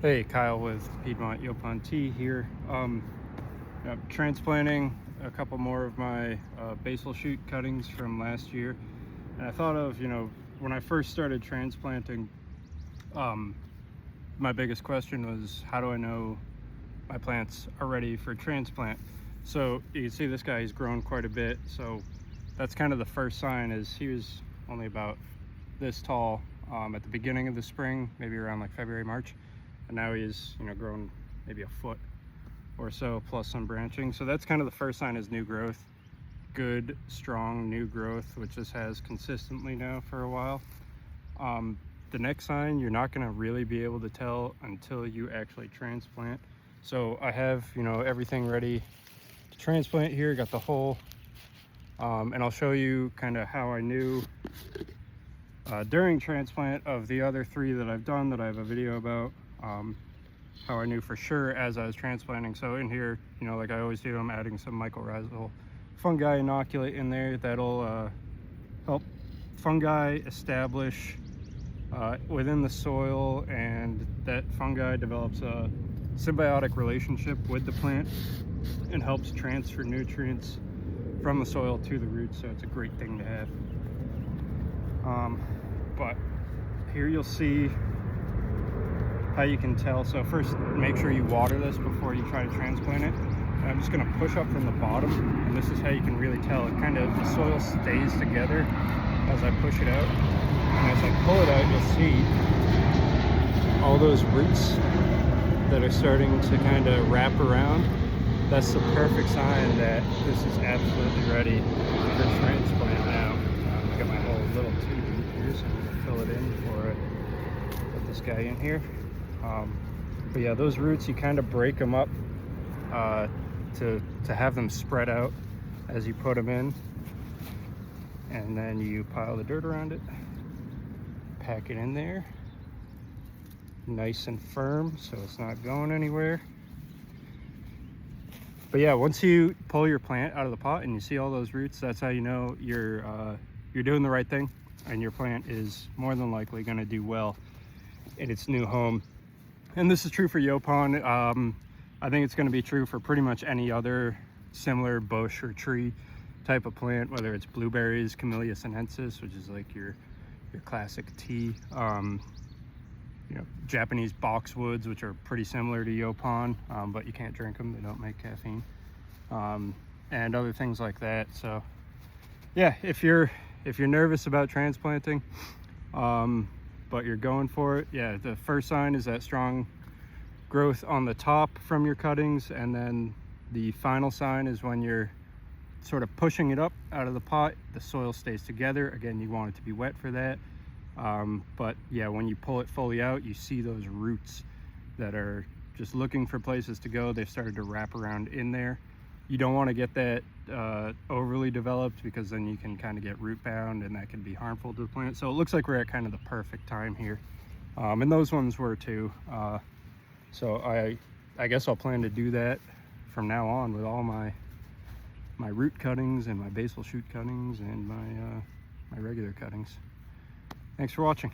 Hey, Kyle with Piedmont Yaupon Tea here. I'm transplanting a couple more of my basal shoot cuttings from last year. And I thought of, when I first started transplanting, my biggest question was, how do I know my plants are ready for transplant? So you can see this guy, he's grown quite a bit. So that's kind of the first sign. Is he was only about this tall at the beginning of the spring, maybe around like February, March. And now he's, grown maybe a foot or so, plus some branching. So that's kind of the first sign, is new growth. Good, strong new growth, which this has consistently now for a while. The next sign, you're not gonna really be able to tell until you actually transplant. So I have, everything ready to transplant here, got the hole. And I'll show you kind of how I knew during transplant of the other three that I've done that I have a video about, how I knew for sure as I was transplanting. So in here, like I always do, I'm adding some mycorrhizal fungi inoculate in there that'll help fungi establish within the soil, and that fungi develops a symbiotic relationship with the plant and helps transfer nutrients from the soil to the roots. So it's a great thing to have. But here you'll see how you can tell. So first, make sure you water this before you try to transplant it. And I'm just going to push up from the bottom, and this is how you can really tell. It kind of, the soil stays together as I push it out, and as I pull it out, you'll see all those roots that are starting to kind of wrap around. That's the perfect sign that this is absolutely ready for transplant now. I got my whole little tube here, so I'm going to fill it in before I put this guy in here. But yeah, those roots, you kind of break them up to have them spread out as you put them in, and then you pile the dirt around it, pack it in there nice and firm so it's not going anywhere. But yeah, once you pull your plant out of the pot and you see all those roots, that's how you know you're doing the right thing, and your plant is more than likely going to do well in its new home. And this is true for Yaupon. I think it's going to be true for pretty much any other similar bush or tree type of plant, whether it's blueberries, Camilla sinensis, which is like your classic tea, Japanese boxwoods, which are pretty similar to Yaupon, but you can't drink them, they don't make caffeine, and other things like that. So yeah, if you're nervous about transplanting, but you're going for it, yeah, the first sign is that strong growth on the top from your cuttings, and then the final sign is when you're sort of pushing it up out of the pot, the soil stays together. Again, you want it to be wet for that. But yeah, when you pull it fully out, you see those roots that are just looking for places to go. They've started to wrap around in there. You don't want to get that overly developed, because then you can kind of get root bound, and that can be harmful to the plant. So it looks like we're at kind of the perfect time here, and those ones were too. So I guess I'll plan to do that from now on with all my root cuttings and my basal shoot cuttings and my regular cuttings. Thanks for watching.